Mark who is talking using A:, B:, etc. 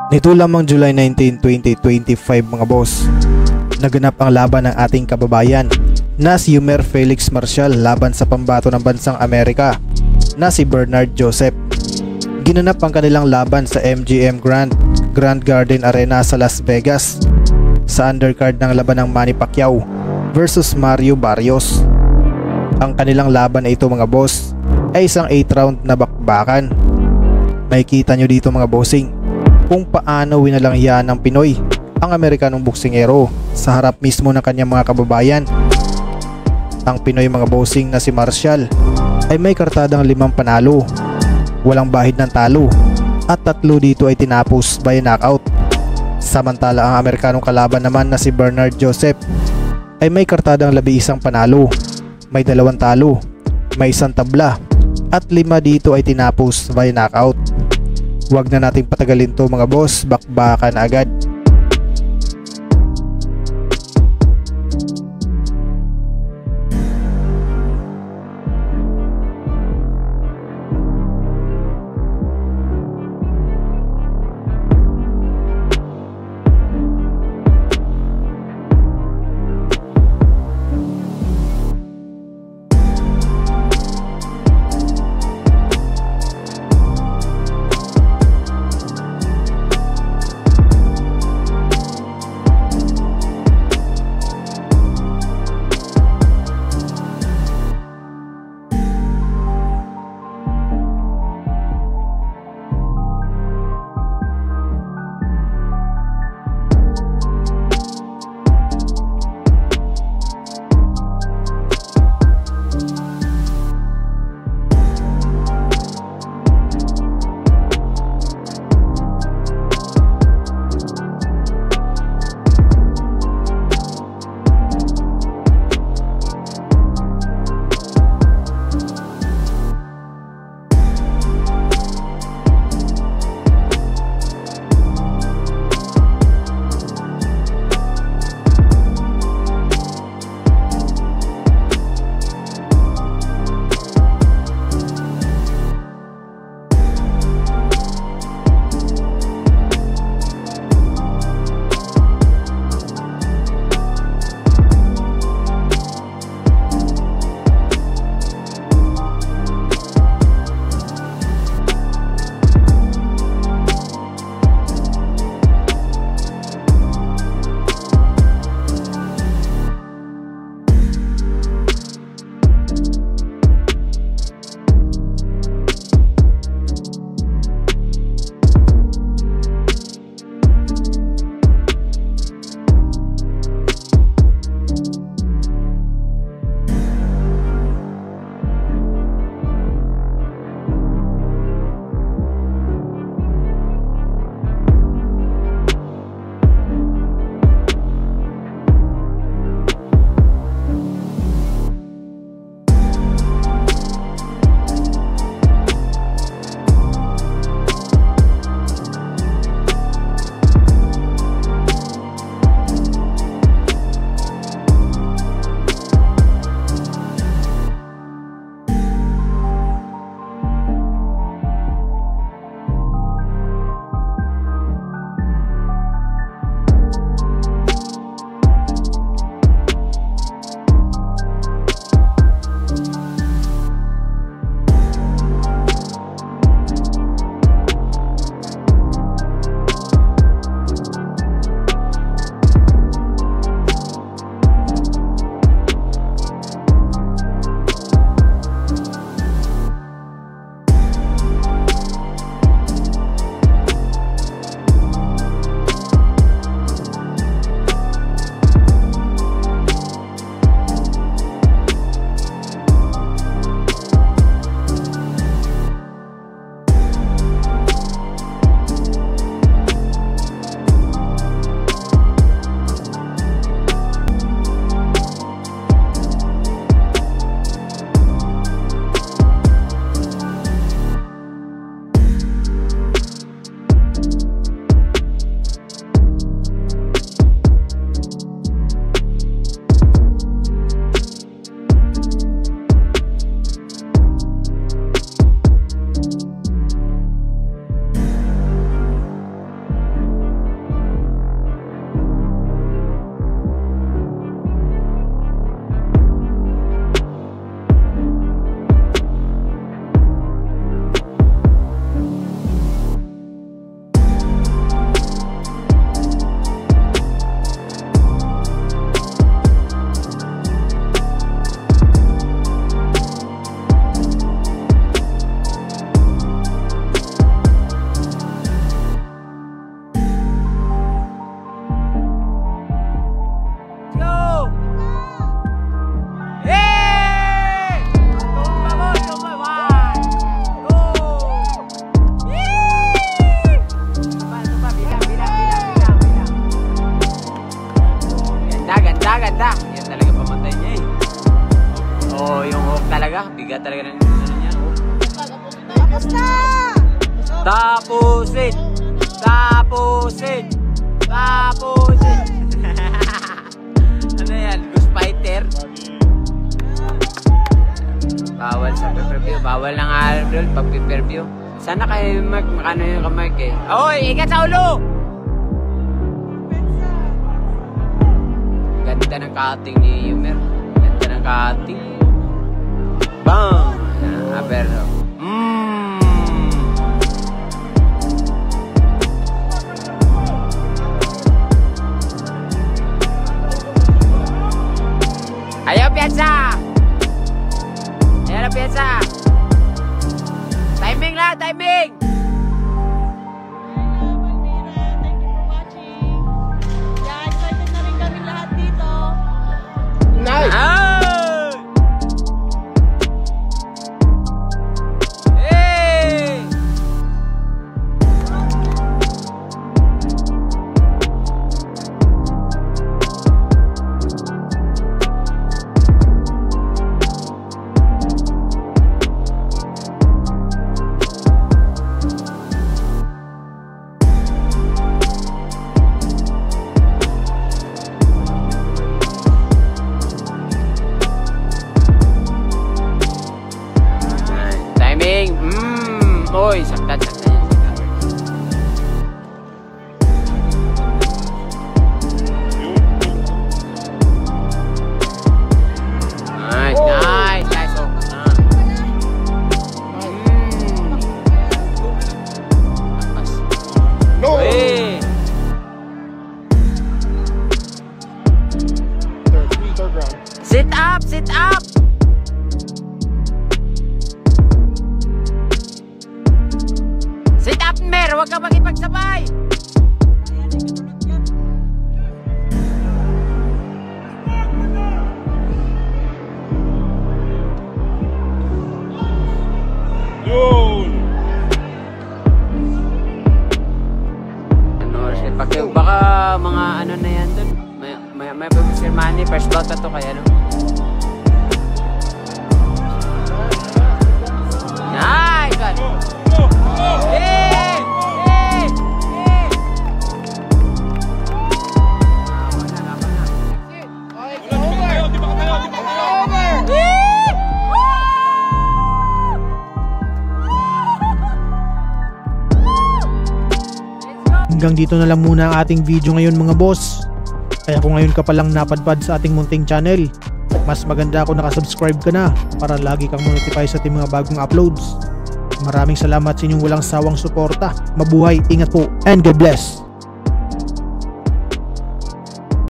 A: Nito lamang July 19, 2025 mga boss, naganap ang laban ng ating kababayan na si Yumer Felix Marcial laban sa pambato ng bansang Amerika na si Bernard Joseph. Ginanap ang kanilang laban sa MGM Grand Garden Arena sa Las Vegas sa undercard ng laban ng Manny Pacquiao versus Mario Barrios. Ang kanilang laban na ito mga boss ay isang 8 round na bakbakan. Makikita nyo dito mga bossing kung paano winalangya ng Pinoy ang Amerikanong boksingero sa harap mismo ng kanyang mga kababayan. Ang Pinoy mga bossing na si Marcial ay may kartadang 5 panalo, walang bahid ng talo, at 3 dito ay tinapos by knockout. Samantala ang Amerikanong kalaban naman na si Bernard Joseph ay may kartadang 11 panalo, may 2 talo, may 1 tabla, at 5 dito ay tinapos by knockout. Huwag na nating patagalin to mga boss, bakbakan agad.
B: ganda. Yan talaga pamatay niya eh. Oo, yung hook talaga. Bigat talaga ng ano niya.
C: Tapos na!
B: Tapusin! Tapusin! Tapusin! Ano yan? Ghost Fighter? Bawal sa pay-per-view. Bawal ng idol pag pay-per-view. Sana kayo makano yung kamay eh. Oy! Ikat sa ulo! Ganda ng cutting ni Yumer. Ganda ng cutting. Bang! Aberto. Ayaw piyansa! Ayaw na piyansa! Timing lang! Timing!
C: Nice!
B: Hey! Timing! Oy, saktan yan. Nice, nice, nice.
C: No!
B: Hey!
C: Third round.
B: Sit up! Sit up! Sit up, Mer! Huwag ka makipagsabay! Ano, shit, baka mga ano na yan dun. May Mr. Manny, first bout na to kaya no? Nice one! Hey! Hey! Hey!
A: Hanggang dito na lang muna ang ating video ngayon mga boss. Kaya kung ngayon ka palang napadpad sa ating munting channel, mas maganda kung nakasubscribe ka na para lagi kang notify sa ating mga bagong uploads. Maraming salamat sa inyong walang sawang suporta. Mabuhay, ingat po, and God bless!